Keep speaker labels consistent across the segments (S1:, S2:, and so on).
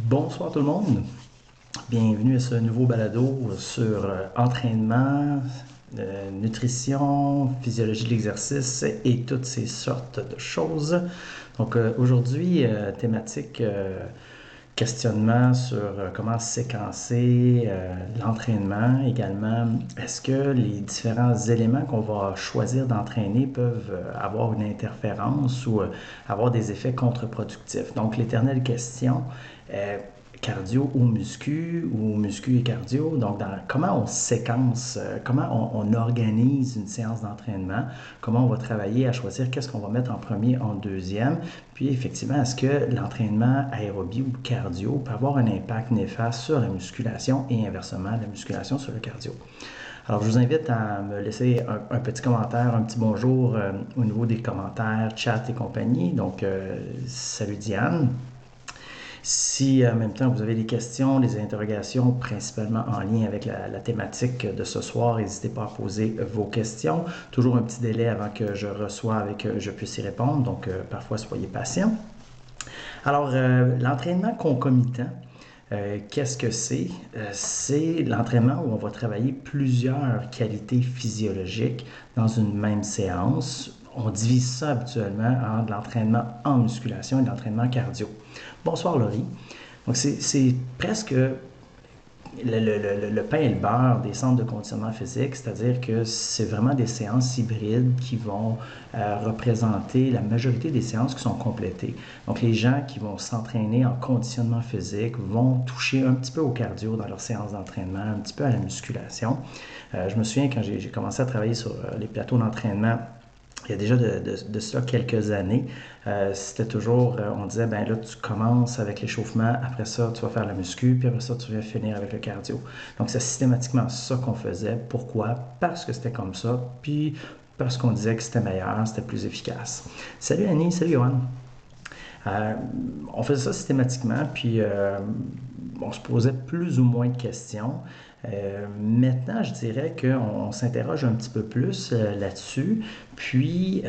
S1: Bonsoir tout le monde, bienvenue à ce nouveau balado sur entraînement, nutrition, physiologie de l'exercice et toutes ces sortes de choses. Donc aujourd'hui, thématique questionnement sur comment séquencer l'entraînement également. Est-ce que les différents éléments qu'on va choisir d'entraîner peuvent avoir une interférence ou avoir des effets contre-productifs? Donc l'éternelle question, cardio ou muscu et cardio. Donc, comment on séquence, comment on organise une séance d'entraînement, comment on va travailler à choisir qu'est-ce qu'on va mettre en premier, en deuxième. Puis, effectivement, est-ce que l'entraînement aérobie ou cardio peut avoir un impact néfaste sur la musculation et inversement la musculation sur le cardio? Alors, je vous invite à me laisser un petit commentaire, un petit bonjour au niveau des commentaires, chat et compagnie. Donc, salut Diane. Si en même temps vous avez des questions, des interrogations, principalement en lien avec la thématique de ce soir, n'hésitez pas à poser vos questions. Toujours un petit délai avant que je reçoive et que je puisse y répondre, donc parfois soyez patient. Alors, l'entraînement concomitant, qu'est-ce que c'est? C'est l'entraînement où on va travailler plusieurs qualités physiologiques dans une même séance. On divise ça habituellement en de l'entraînement en musculation et de l'entraînement cardio. Bonsoir Laurie. Donc c'est presque le pain et le beurre des centres de conditionnement physique, c'est-à-dire que c'est vraiment des séances hybrides qui vont représenter la majorité des séances qui sont complétées. Donc les gens qui vont s'entraîner en conditionnement physique vont toucher un petit peu au cardio dans leur séance d'entraînement, un petit peu à la musculation. Je me souviens quand j'ai commencé à travailler sur les plateaux d'entraînement, il y a déjà de cela quelques années, c'était toujours, on disait, ben là, tu commences avec l'échauffement, après ça, tu vas faire la muscu, puis après ça, tu vas finir avec le cardio. Donc, c'est systématiquement ça qu'on faisait. Pourquoi? Parce que c'était comme ça, puis parce qu'on disait que c'était meilleur, c'était plus efficace. Salut Annie, salut Johan. On faisait ça systématiquement, puis on se posait plus ou moins de questions. Maintenant, je dirais qu'on s'interroge un petit peu plus là-dessus, puis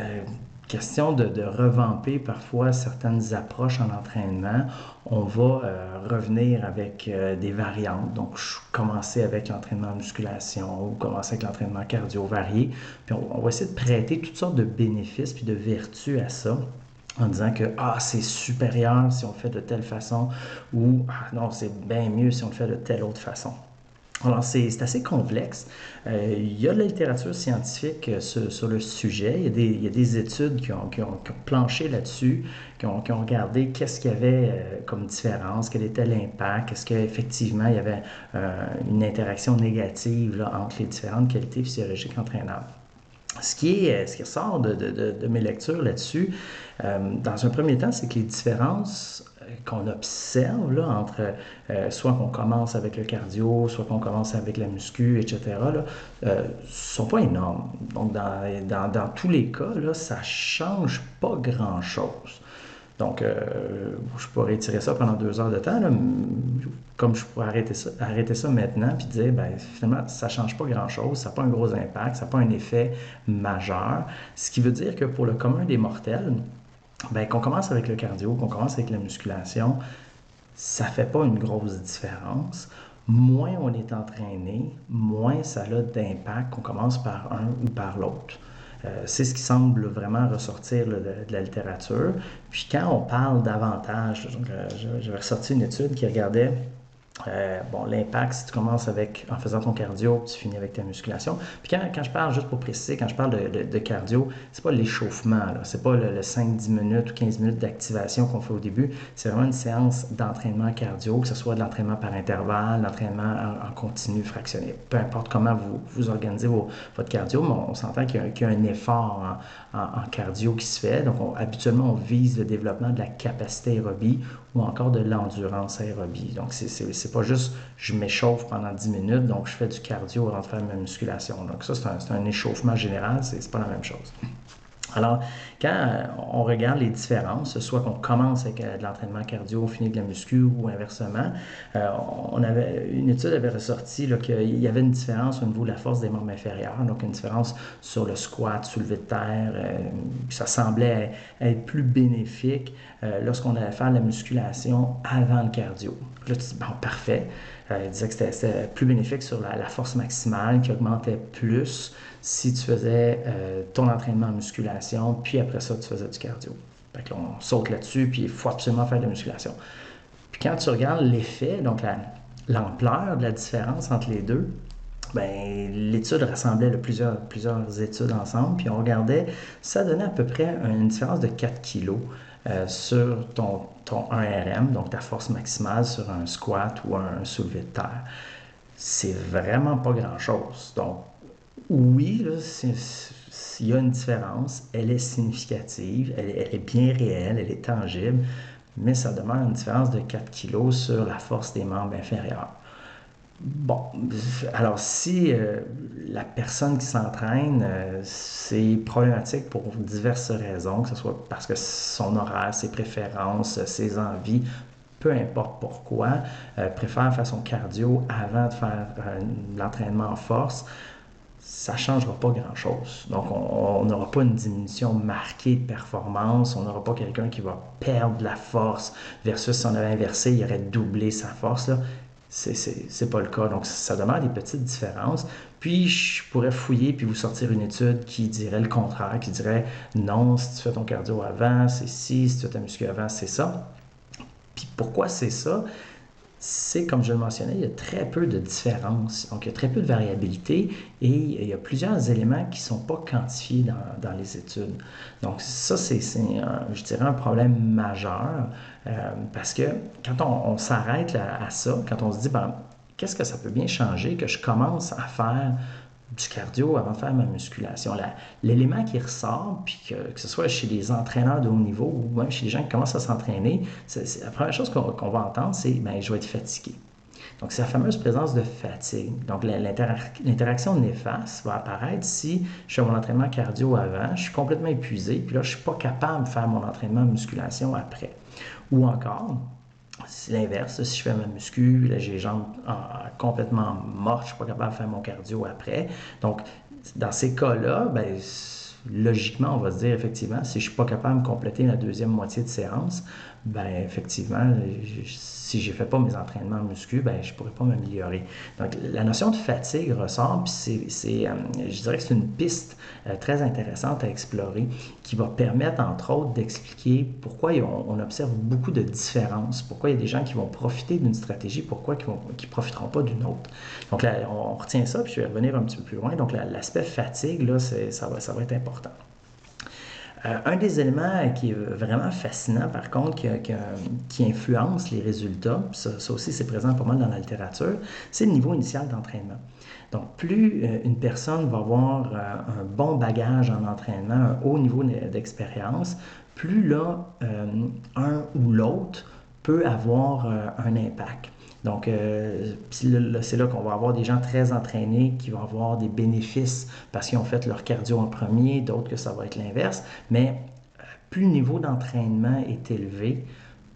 S1: question de revamper parfois certaines approches en entraînement. On va revenir avec des variantes. Donc, commencer avec l'entraînement en musculation ou commencer avec l'entraînement cardio varié. Puis on va essayer de prêter toutes sortes de bénéfices puis de vertus à ça en disant que c'est supérieur si on le fait de telle façon ou non, c'est bien mieux si on le fait de telle autre façon. Alors, c'est assez complexe. Il y a de la littérature scientifique sur le sujet. Il y a des études qui ont planché là-dessus, qui ont regardé qu'est-ce qu'il y avait comme différence, quel était l'impact, est-ce qu'effectivement il y avait une interaction négative là, entre les différentes qualités physiologiques entraînables. Ce qui ressort de mes lectures là-dessus, dans un premier temps, c'est que les différences qu'on observe là, entre soit qu'on commence avec le cardio, soit qu'on commence avec la muscu, etc., ne sont pas énormes. Donc, dans tous les cas, là, ça ne change pas grand-chose. Donc, je pourrais étirer ça pendant 2 heures de temps, là, comme je pourrais arrêter ça maintenant, puis dire, ben, finalement, ça ne change pas grand-chose, ça n'a pas un gros impact, ça n'a pas un effet majeur. Ce qui veut dire que pour le commun des mortels, ben, qu'on commence avec le cardio, qu'on commence avec la musculation, ça ne fait pas une grosse différence. Moins on est entraîné, moins ça a d'impact qu'on commence par un ou par l'autre. C'est ce qui semble vraiment ressortir là, de la littérature. Puis quand on parle d'avantages, j'avais ressorti une étude qui regardait l'impact si tu commences en faisant ton cardio, tu finis avec ta musculation. Puis quand je parle, juste pour préciser, quand je parle de cardio, c'est pas l'échauffement, là. C'est pas le 5-10 minutes ou 15 minutes d'activation qu'on fait au début. C'est vraiment une séance d'entraînement cardio, que ce soit de l'entraînement par intervalle, l'entraînement en continu fractionné. Peu importe comment vous organisez votre cardio, mais on s'entend qu'il y a un effort en cardio qui se fait. Donc, habituellement, on vise le développement de la capacité aérobie ou encore de l'endurance aérobie. Donc, c'est pas juste je m'échauffe pendant 10 minutes, donc je fais du cardio avant de faire ma musculation. Donc, ça, c'est un échauffement général, c'est pas la même chose. Alors, quand on regarde les différences, soit qu'on commence avec de l'entraînement cardio, on finit de la muscu ou inversement, euh, une étude avait ressorti qu'il y avait une différence au niveau de la force des membres inférieurs, donc une différence sur le squat, soulevé de terre, ça semblait être plus bénéfique lorsqu'on allait faire de la musculation avant le cardio. Là, tu dis, bon, parfait. Il disait que c'était plus bénéfique sur la force maximale, qui augmentait plus si tu faisais ton entraînement en musculation, puis après ça, tu faisais du cardio. Fait que là, on saute là-dessus, puis il faut absolument faire de la musculation. Puis quand tu regardes l'effet, donc l'ampleur de la différence entre les deux, ben, l'étude rassemblait plusieurs études ensemble, puis on regardait, ça donnait à peu près une différence de 4 kg sur ton 1RM, donc ta force maximale sur un squat ou un soulevé de terre. C'est vraiment pas grand-chose. Donc, oui, là, il y a une différence, elle est significative, elle est bien réelle, elle est tangible, mais ça demeure une différence de 4 kilos sur la force des membres inférieurs. Bon, alors si la personne qui s'entraîne, c'est problématique pour diverses raisons, que ce soit parce que son horaire, ses préférences, ses envies, peu importe pourquoi, préfère faire son cardio avant de faire l'entraînement en force, ça ne changera pas grand-chose. Donc, on n'aura pas une diminution marquée de performance, on n'aura pas quelqu'un qui va perdre de la force versus si on avait inversé, il aurait doublé sa force. Là. C'est pas le cas. Donc, ça demeure des petites différences. Puis, je pourrais fouiller puis vous sortir une étude qui dirait le contraire, qui dirait non, si tu fais ton cardio avant, c'est ci, si tu fais ta muscu avant, c'est ça. Puis, pourquoi c'est ça? C'est, comme je le mentionnais, il y a très peu de différences. Donc, il y a très peu de variabilité et il y a plusieurs éléments qui ne sont pas quantifiés dans les études. Donc, ça, je dirais, un problème majeur parce que quand on s'arrête à ça, quand on se dit, ben, qu'est-ce que ça peut bien changer que je commence à faire du cardio avant de faire ma musculation. L'élément qui ressort, puis que ce soit chez les entraîneurs de haut niveau ou même chez les gens qui commencent à s'entraîner, la première chose qu'on va entendre, c'est ben, je vais être fatigué. Donc, c'est la fameuse présence de fatigue. Donc, l'interaction néfaste va apparaître si je fais mon entraînement cardio avant, je suis complètement épuisé, puis là, je ne suis pas capable de faire mon entraînement de musculation après. Ou encore, c'est l'inverse. Si je fais ma muscu, là, j'ai les jambes complètement mortes, je ne suis pas capable de faire mon cardio après. Donc, dans ces cas-là, ben, logiquement, on va se dire effectivement, si je ne suis pas capable de compléter la deuxième moitié de séance, ben effectivement, si je ne fais pas mes entraînements muscu, ben je ne pourrais pas m'améliorer. Donc, la notion de fatigue ressort, puis je dirais que c'est une piste très intéressante à explorer qui va permettre, entre autres, d'expliquer pourquoi on observe beaucoup de différences, pourquoi il y a des gens qui vont profiter d'une stratégie, pourquoi qui ne profiteront pas d'une autre. Donc, là, on retient ça, puis je vais revenir un petit peu plus loin. Donc, l'aspect fatigue, là, ça va être important. Un des éléments qui est vraiment fascinant, par contre, qui influence les résultats, ça aussi c'est présent pas mal dans la littérature, c'est le niveau initial d'entraînement. Donc, plus une personne va avoir un bon bagage en entraînement, un haut niveau d'expérience, plus là, un ou l'autre peut avoir un impact. Donc, c'est là qu'on va avoir des gens très entraînés qui vont avoir des bénéfices parce qu'ils ont fait leur cardio en premier, d'autres que ça va être l'inverse. Mais plus le niveau d'entraînement est élevé,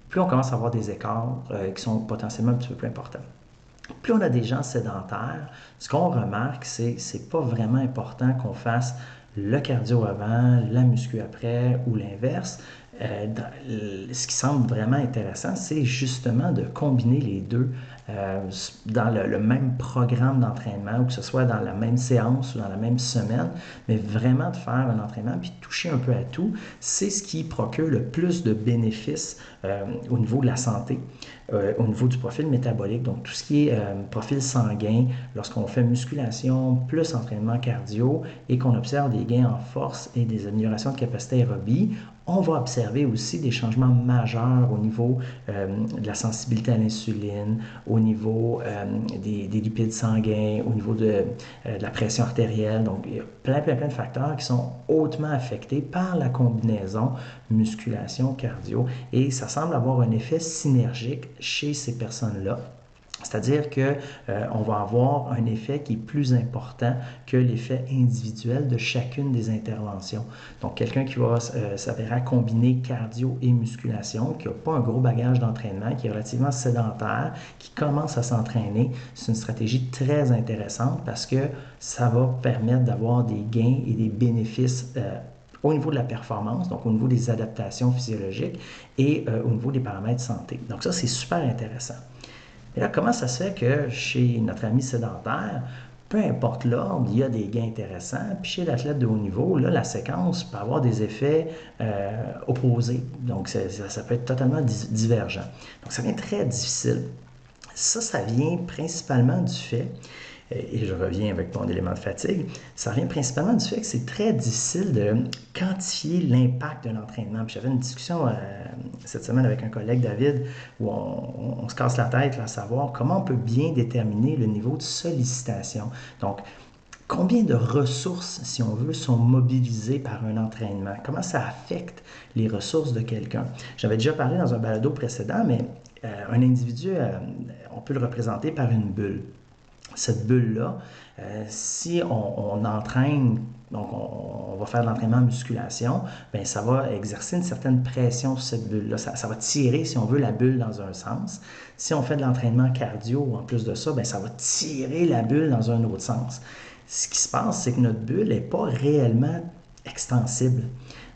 S1: plus on commence à avoir des écarts qui sont potentiellement un petit peu plus importants. Plus on a des gens sédentaires, ce qu'on remarque, c'est pas vraiment important qu'on fasse le cardio avant, la muscu après ou l'inverse. Ce qui semble vraiment intéressant, c'est justement de combiner les deux dans le même programme d'entraînement, ou que ce soit dans la même séance ou dans la même semaine, mais vraiment de faire un entraînement puis de toucher un peu à tout, c'est ce qui procure le plus de bénéfices au niveau de la santé, au niveau du profil métabolique, donc tout ce qui est profil sanguin, lorsqu'on fait musculation plus entraînement cardio et qu'on observe des gains en force et des améliorations de capacité aérobie, on va observer aussi des changements majeurs au niveau de la sensibilité à l'insuline, au niveau des lipides sanguins, au niveau de la pression artérielle. Donc, il y a plein de facteurs qui sont hautement affectés par la combinaison musculation-cardio et ça semble avoir un effet synergique chez ces personnes-là. C'est-à-dire que on va avoir un effet qui est plus important que l'effet individuel de chacune des interventions. Donc, quelqu'un qui va s'avérer à combiner cardio et musculation, qui n'a pas un gros bagage d'entraînement, qui est relativement sédentaire, qui commence à s'entraîner, c'est une stratégie très intéressante parce que ça va permettre d'avoir des gains et des bénéfices au niveau de la performance, donc au niveau des adaptations physiologiques et au niveau des paramètres santé. Donc ça, c'est super intéressant. Et là, comment ça se fait que chez notre ami sédentaire, peu importe l'ordre, il y a des gains intéressants, puis chez l'athlète de haut niveau, là, la séquence peut avoir des effets opposés. Donc, ça peut être totalement divergent. Donc, ça devient très difficile. Ça vient principalement du fait, et je reviens avec mon élément de fatigue, ça vient principalement du fait que c'est très difficile de quantifier l'impact d'un entraînement. Puis j'avais une discussion cette semaine avec un collègue, David, où on se casse la tête là, à savoir comment on peut bien déterminer le niveau de sollicitation. Donc, combien de ressources, si on veut, sont mobilisées par un entraînement? Comment ça affecte les ressources de quelqu'un? J'avais déjà parlé dans un balado précédent, mais un individu, on peut le représenter par une bulle. Cette bulle-là, si on entraîne, donc on va faire de l'entraînement en musculation, bien, ça va exercer une certaine pression sur cette bulle-là. Ça va tirer, si on veut, la bulle dans un sens. Si on fait de l'entraînement cardio, en plus de ça, bien, ça va tirer la bulle dans un autre sens. Ce qui se passe, c'est que notre bulle n'est pas réellement extensible.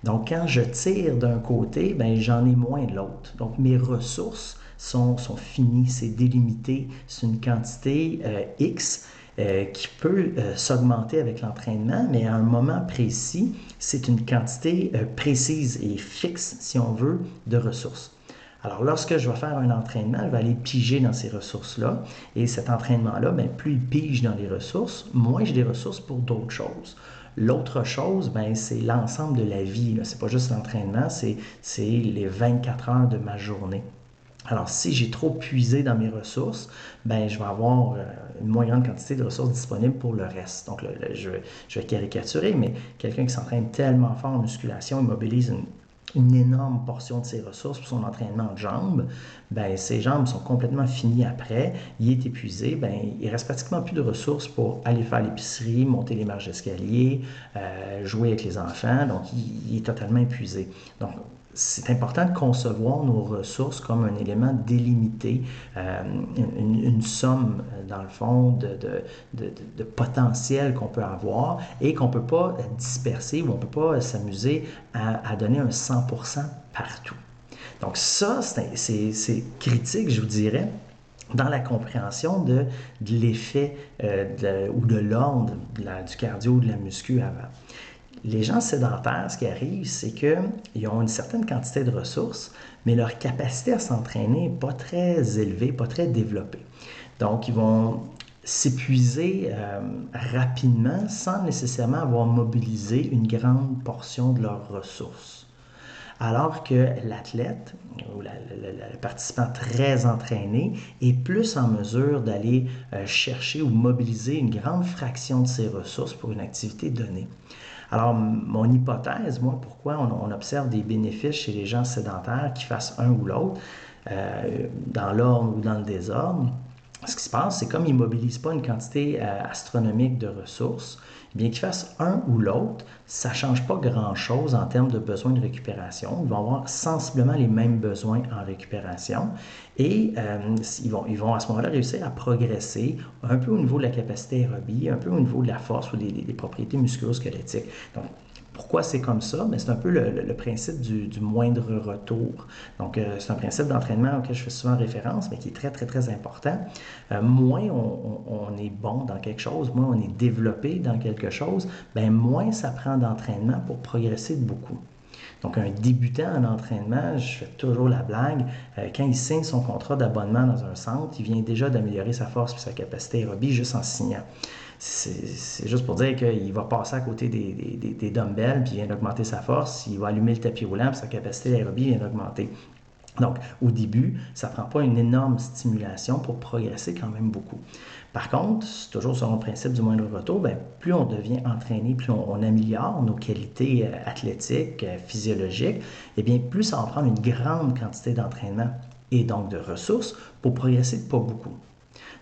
S1: Donc, quand je tire d'un côté, bien, j'en ai moins de l'autre. Donc, mes ressources sont finies, c'est délimité, c'est une quantité X qui peut s'augmenter avec l'entraînement, mais à un moment précis, c'est une quantité précise et fixe, si on veut, de ressources. Alors, lorsque je vais faire un entraînement, je vais aller piger dans ces ressources-là. Et cet entraînement-là, bien, plus il pige dans les ressources, moins j'ai des ressources pour d'autres choses. L'autre chose, bien, c'est l'ensemble de la vie. Ce n'est pas juste l'entraînement, c'est les 24 heures de ma journée. Alors, si j'ai trop puisé dans mes ressources, ben, je vais avoir une moins grande quantité de ressources disponibles pour le reste. Donc, je vais caricaturer, mais quelqu'un qui s'entraîne tellement fort en musculation, il mobilise une énorme portion de ses ressources pour son entraînement de jambes, ben, ses jambes sont complètement finies après, il est épuisé, ben, il ne reste pratiquement plus de ressources pour aller faire l'épicerie, monter les marches d'escalier, jouer avec les enfants, donc il est totalement épuisé. Donc, c'est important de concevoir nos ressources comme un élément délimité, une somme, dans le fond, de potentiel qu'on peut avoir et qu'on ne peut pas disperser ou on ne peut pas s'amuser à donner un 100% partout. Donc ça, c'est critique, je vous dirais, dans la compréhension de l'effet ou de l'ordre du cardio ou de la muscu avant. Les gens sédentaires, ce qui arrive, c'est qu'ils ont une certaine quantité de ressources, mais leur capacité à s'entraîner n'est pas très élevée, pas très développée. Donc, ils vont s'épuiser rapidement sans nécessairement avoir mobilisé une grande portion de leurs ressources. Alors que l'athlète ou le participant très entraîné est plus en mesure d'aller chercher ou mobiliser une grande fraction de ses ressources pour une activité donnée. Alors, mon hypothèse, moi, pourquoi on observe des bénéfices chez les gens sédentaires qui fassent un ou l'autre, dans l'ordre ou dans le désordre, ce qui se passe, c'est comme ils ne mobilisent pas une quantité astronomique de ressources, bien qu'ils fassent un ou l'autre, ça ne change pas grand-chose en termes de besoins de récupération. Ils vont avoir sensiblement les mêmes besoins en récupération et ils vont à ce moment-là réussir à progresser un peu au niveau de la capacité aérobie, un peu au niveau de la force ou des propriétés musculo-squelettiques. Donc, pourquoi c'est comme ça? Mais c'est un peu le principe du moindre retour. Donc, c'est un principe d'entraînement auquel je fais souvent référence, mais qui est très, très, très important. Moins on est bon dans quelque chose, moins on est développé dans quelque chose, bien, moins ça prend d'entraînement pour progresser de beaucoup. Donc, un débutant en entraînement, je fais toujours la blague, quand il signe son contrat d'abonnement dans un centre, il vient déjà d'améliorer sa force et sa capacité aérobie juste en signant. C'est juste pour dire qu'il va passer à côté des dumbbells, puis il vient d'augmenter sa force, il va allumer le tapis roulant, puis sa capacité d'aérobie vient d'augmenter. Donc, au début, ça ne prend pas une énorme stimulation pour progresser quand même beaucoup. Par contre, toujours selon le principe du moindre retour, bien, plus on devient entraîné, plus on améliore nos qualités athlétiques, physiologiques, et bien plus ça va prendre une grande quantité d'entraînement et donc de ressources pour progresser de pas beaucoup.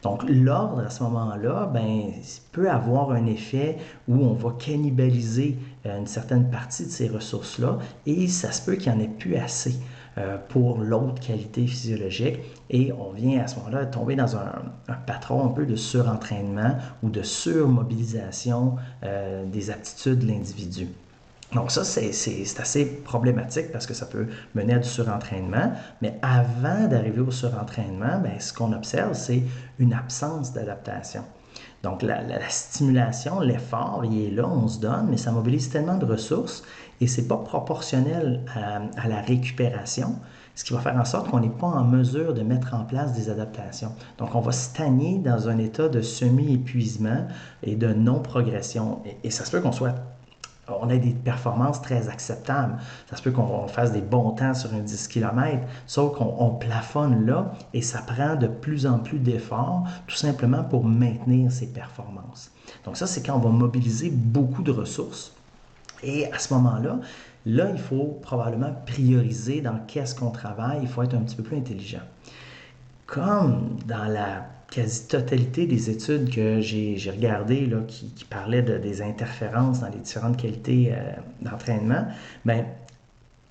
S1: Donc, l'ordre, à ce moment-là, ben, peut avoir un effet où on va cannibaliser une certaine partie de ces ressources-là et ça se peut qu'il n'y en ait plus assez pour l'autre qualité physiologique et on vient à ce moment-là tomber dans un patron un peu de surentraînement ou de surmobilisation des aptitudes de l'individu. Donc ça, c'est assez problématique parce que ça peut mener à du surentraînement. Mais avant d'arriver au surentraînement, bien, ce qu'on observe, c'est une absence d'adaptation. Donc la stimulation, l'effort, il est là, on se donne, mais ça mobilise tellement de ressources et c'est pas proportionnel à la récupération, ce qui va faire en sorte qu'on n'est pas en mesure de mettre en place des adaptations. Donc on va stagner dans un état de semi-épuisement et de non-progression. Et ça se peut qu'on soit on a des performances très acceptables. Ça se peut qu'on fasse des bons temps sur un 10 km, sauf qu'on plafonne là et ça prend de plus en plus d'efforts, tout simplement pour maintenir ces performances. Donc ça, c'est quand on va mobiliser beaucoup de ressources. Et à ce moment-là, là, il faut probablement prioriser dans qu'est-ce qu'on travaille. Il faut être un petit peu plus intelligent. Comme dans la quasi-totalité des études que j'ai regardées là, qui parlaient des interférences dans les différentes qualités d'entraînement, ben,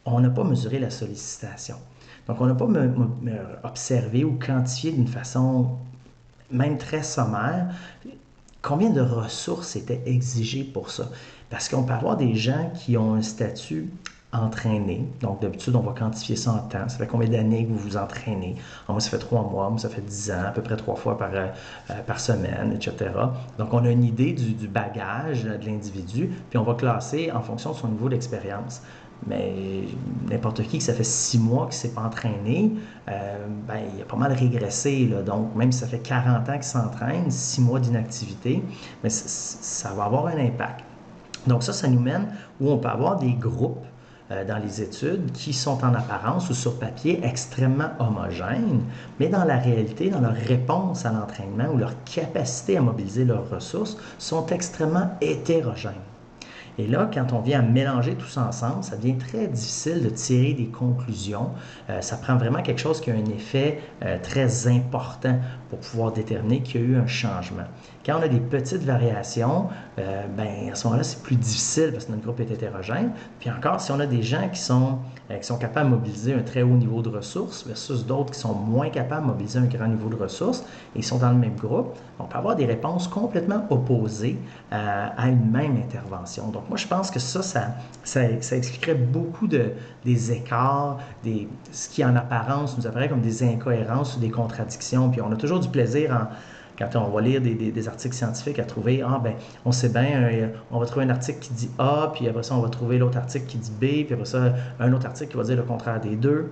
S1: on n'a pas mesuré la sollicitation. Donc, on n'a pas observé ou quantifié d'une façon même très sommaire combien de ressources étaient exigées pour ça. Parce qu'on peut avoir des gens qui ont un statut entraîné. Donc, d'habitude, on va quantifier ça en temps. Ça fait combien d'années que vous vous entraînez? Moi, ça fait 3 mois, moi, ça fait 10 ans, à peu près 3 fois par semaine, etc. Donc, on a une idée du bagage de l'individu, puis on va classer en fonction de son niveau d'expérience. Mais n'importe qui ça fait 6 mois qu'il ne s'est pas entraîné, ben, il a pas mal régressé. Là. Donc, même si ça fait 40 ans qu'il s'entraîne, 6 mois d'inactivité, mais ça va avoir un impact. Donc ça nous mène où on peut avoir des groupes dans les études qui sont en apparence ou sur papier extrêmement homogènes, mais dans la réalité, dans leur réponse à l'entraînement ou leur capacité à mobiliser leurs ressources, sont extrêmement hétérogènes. Et là, quand on vient à mélanger tout ça ensemble, ça devient très difficile de tirer des conclusions. Ça prend vraiment quelque chose qui a un effet très important pour pouvoir déterminer qu'il y a eu un changement. Quand on a des petites variations, ben, à ce moment-là, c'est plus difficile parce que notre groupe est hétérogène. Puis encore, si on a des gens qui sont capables de mobiliser un très haut niveau de ressources versus d'autres qui sont moins capables de mobiliser un grand niveau de ressources et ils sont dans le même groupe, on peut avoir des réponses complètement opposées à une même intervention. Donc moi, je pense que ça expliquerait beaucoup des écarts, ce qui en apparence nous apparaît comme des incohérences ou des contradictions. Puis on a toujours du plaisir quand on va lire des articles scientifiques à trouver, ben, on sait bien, on va trouver un article qui dit A, puis après ça, on va trouver l'autre article qui dit B, puis après ça, un autre article qui va dire le contraire des deux.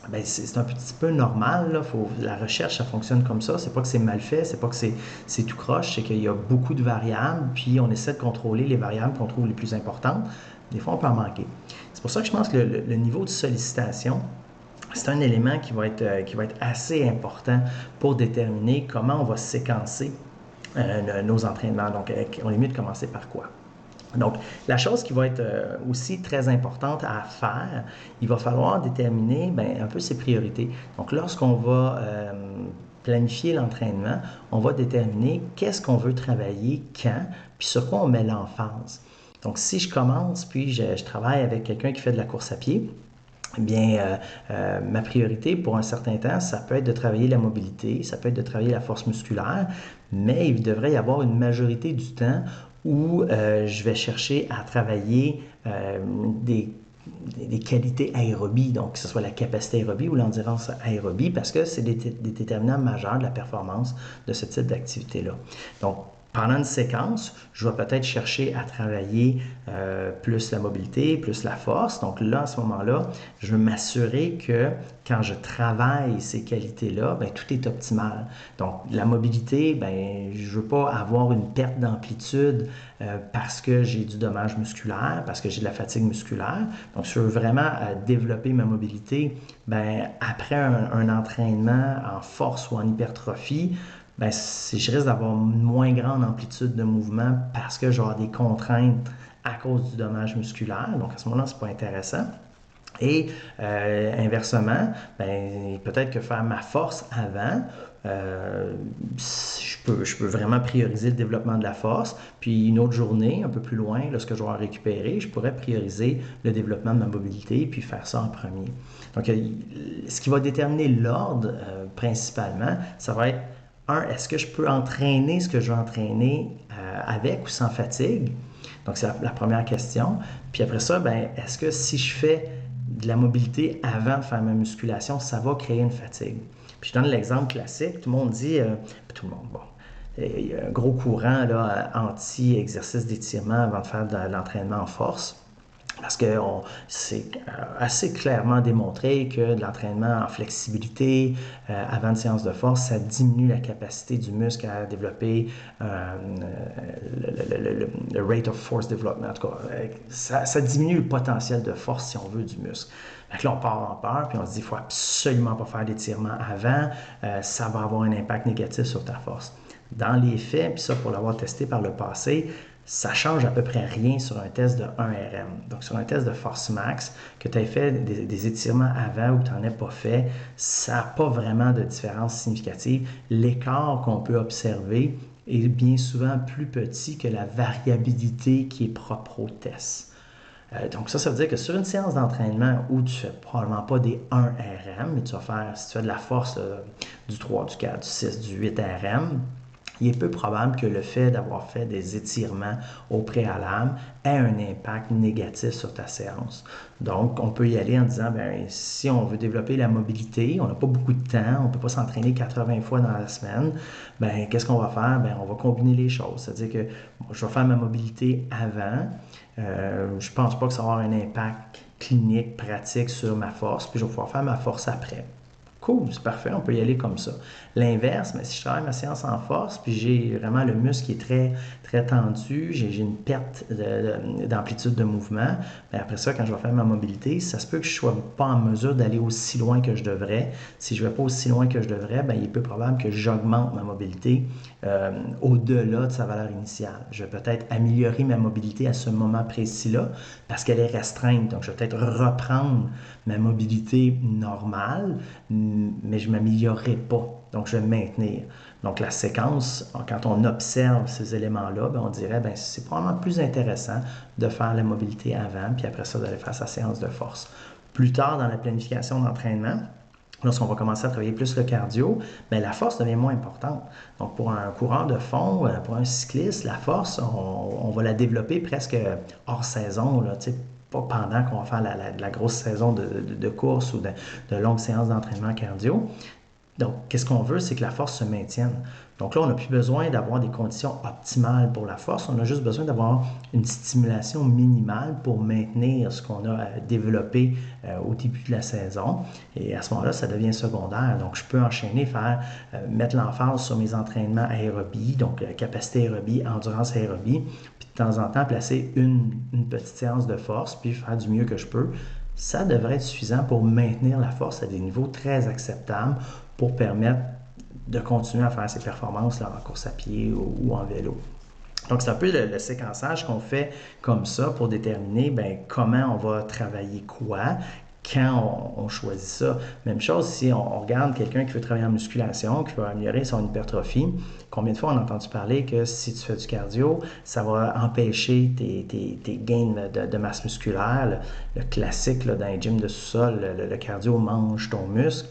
S1: Ben, c'est un petit peu normal, là. La recherche, ça fonctionne comme ça. C'est pas que c'est mal fait, c'est pas que c'est tout croche, c'est qu'il y a beaucoup de variables, puis on essaie de contrôler les variables qu'on trouve les plus importantes. Des fois, on peut en manquer. C'est pour ça que je pense que le niveau de sollicitation, c'est un élément qui va être assez important pour déterminer comment on va séquencer nos entraînements. Donc, on est mieux de commencer par quoi? Donc, la chose qui va être aussi très importante à faire, il va falloir déterminer un peu ses priorités. Donc, lorsqu'on va planifier l'entraînement, on va déterminer qu'est-ce qu'on veut travailler, quand, puis sur quoi on met l'emphase. Donc, si je commence, puis je travaille avec quelqu'un qui fait de la course à pied, eh bien, ma priorité pour un certain temps, ça peut être de travailler la mobilité, ça peut être de travailler la force musculaire, mais il devrait y avoir une majorité du temps où je vais chercher à travailler des qualités aérobie, donc que ce soit la capacité aérobie ou l'endurance aérobie, parce que c'est des déterminants majeurs de la performance de ce type d'activité-là. Donc, pendant une séquence, je vais peut-être chercher à travailler plus la mobilité, plus la force. Donc là, à ce moment-là, je veux m'assurer que quand je travaille ces qualités-là, tout est optimal. Donc la mobilité, je ne veux pas avoir une perte d'amplitude parce que j'ai du dommage musculaire, parce que j'ai de la fatigue musculaire. Donc je veux vraiment développer ma mobilité après un entraînement en force ou en hypertrophie. Je risque d'avoir une moins grande amplitude de mouvement parce que je vais avoir des contraintes à cause du dommage musculaire. Donc, à ce moment-là, ce n'est pas intéressant. Et inversement, ben, peut-être que faire ma force avant, je peux vraiment prioriser le développement de la force. Puis une autre journée, un peu plus loin, lorsque je vais en récupérer, je pourrais prioriser le développement de ma mobilité puis faire ça en premier. Donc, ce qui va déterminer l'ordre principalement, ça va être, est-ce que je peux entraîner ce que je veux entraîner avec ou sans fatigue? Donc, c'est la première question. Puis après ça, ben, est-ce que si je fais de la mobilité avant de faire ma musculation, ça va créer une fatigue? Puis je donne l'exemple classique. Tout le monde dit, tout le monde, bon, il y a un gros courant là, anti-exercice d'étirement avant de faire de l'entraînement en force. Parce que c'est assez clairement démontré que de l'entraînement en flexibilité avant une séance de force, ça diminue la capacité du muscle à développer le rate of force development. En tout cas, ça diminue le potentiel de force, si on veut, du muscle. Donc là, on part en peur, puis on se dit, il ne faut absolument pas faire d'étirement avant, ça va avoir un impact négatif sur ta force. Dans les faits, puis ça, pour l'avoir testé par le passé, ça change à peu près rien sur un test de 1RM. Donc, sur un test de force max, que tu aies fait des étirements avant ou que tu n'en aies pas fait, ça n'a pas vraiment de différence significative. L'écart qu'on peut observer est bien souvent plus petit que la variabilité qui est propre au test. Donc ça veut dire que sur une séance d'entraînement où tu ne fais probablement pas des 1RM, mais tu vas faire, si tu fais de la force du 3, du 4, du 6, du 8RM, il est peu probable que le fait d'avoir fait des étirements au préalable ait un impact négatif sur ta séance. Donc, on peut y aller en disant, bien, si on veut développer la mobilité, on n'a pas beaucoup de temps, on ne peut pas s'entraîner 80 fois dans la semaine, bien, qu'est-ce qu'on va faire? Bien, on va combiner les choses. C'est-à-dire que je vais faire ma mobilité avant. Je ne pense pas que ça va avoir un impact clinique, pratique sur ma force, puis je vais pouvoir faire ma force après. Cool, c'est parfait, on peut y aller comme ça. L'inverse, mais si je travaille ma séance en force, puis j'ai vraiment le muscle qui est très, très tendu, j'ai une perte d'amplitude de mouvement, bien après ça, quand je vais faire ma mobilité, ça se peut que je ne sois pas en mesure d'aller aussi loin que je devrais. Si je ne vais pas aussi loin que je devrais, bien, il est peu probable que j'augmente ma mobilité au-delà de sa valeur initiale. Je vais peut-être améliorer ma mobilité à ce moment précis-là parce qu'elle est restreinte. Donc, je vais peut-être reprendre ma mobilité normale, mais je ne m'améliorerai pas. Donc, je vais me maintenir. Donc, la séquence, quand on observe ces éléments-là, bien, on dirait que c'est probablement plus intéressant de faire la mobilité avant, puis après ça, d'aller faire sa séance de force. Plus tard dans la planification d'entraînement, lorsqu'on va commencer à travailler plus le cardio, bien, la force devient moins importante. Donc, pour un coureur de fond, pour un cycliste, la force, on va la développer presque hors saison, là, tu sais, pas pendant qu'on va faire la grosse saison de course ou de longues séances d'entraînement cardio. Donc, qu'est-ce qu'on veut, c'est que la force se maintienne. Donc là, on n'a plus besoin d'avoir des conditions optimales pour la force, on a juste besoin d'avoir une stimulation minimale pour maintenir ce qu'on a développé au début de la saison. Et à ce moment-là, ça devient secondaire. Donc, je peux enchaîner, mettre l'emphase sur mes entraînements aérobie, donc capacité aérobie, endurance aérobie, puis de temps en temps, placer une petite séance de force, puis faire du mieux que je peux. Ça devrait être suffisant pour maintenir la force à des niveaux très acceptables pour permettre de continuer à faire ses performances là, en course à pied ou en vélo. Donc, c'est un peu le séquençage qu'on fait comme ça pour déterminer bien, comment on va travailler quoi, quand on choisit ça. Même chose si on regarde quelqu'un qui veut travailler en musculation, qui veut améliorer son hypertrophie. Combien de fois on a entendu parler que si tu fais du cardio, ça va empêcher tes gains de masse musculaire. Le classique là, dans les gyms de sous-sol, le cardio mange ton muscle.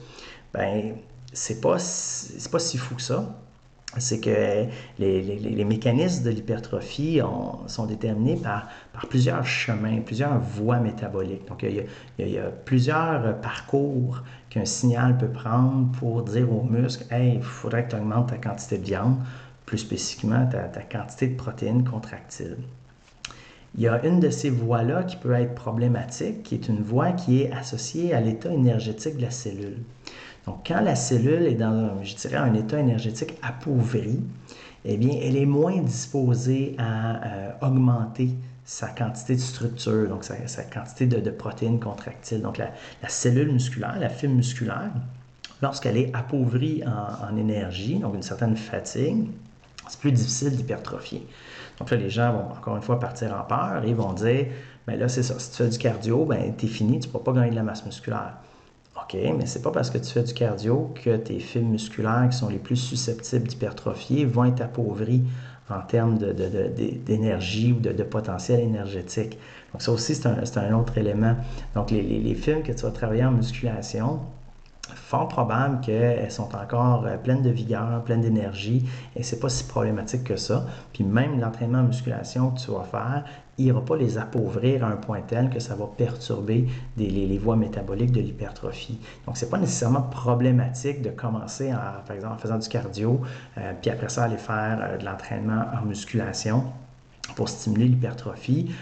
S1: Bien, c'est pas si fou que ça. C'est que les mécanismes de l'hypertrophie sont déterminés par plusieurs chemins, plusieurs voies métaboliques. Donc, il y a plusieurs parcours qu'un signal peut prendre pour dire au muscle « Hey, il faudrait que tu augmentes ta quantité de viande, plus spécifiquement ta quantité de protéines contractiles. » Il y a une de ces voies-là qui peut être problématique, qui est une voie qui est associée à l'état énergétique de la cellule. Donc, quand la cellule est dans, un état énergétique appauvri, eh bien, elle est moins disposée à augmenter sa quantité de structure, donc sa quantité de protéines contractiles. Donc, la cellule musculaire, la fibre musculaire, lorsqu'elle est appauvrie en énergie, donc une certaine fatigue, c'est plus difficile d'hypertrophier. Donc là, les gens vont encore une fois partir en peur et ils vont dire, bien là, c'est ça, si tu fais du cardio, ben t'es fini, tu ne pourras pas gagner de la masse musculaire. OK, mais c'est pas parce que tu fais du cardio que tes fibres musculaires qui sont les plus susceptibles d'hypertrophier vont être appauvries en termes d'énergie ou de potentiel énergétique. Donc ça aussi, c'est un autre élément. Donc les fibres que tu vas travailler en musculation, fort probable qu'elles sont encore pleines de vigueur, pleines d'énergie, et c'est pas si problématique que ça. Puis même l'entraînement en musculation que tu vas faire, il n'ira pas les appauvrir à un point tel que ça va perturber les voies métaboliques de l'hypertrophie. Donc, c'est pas nécessairement problématique de commencer, par exemple, en faisant du cardio, puis après ça, aller faire de l'entraînement en musculation pour stimuler l'hypertrophie.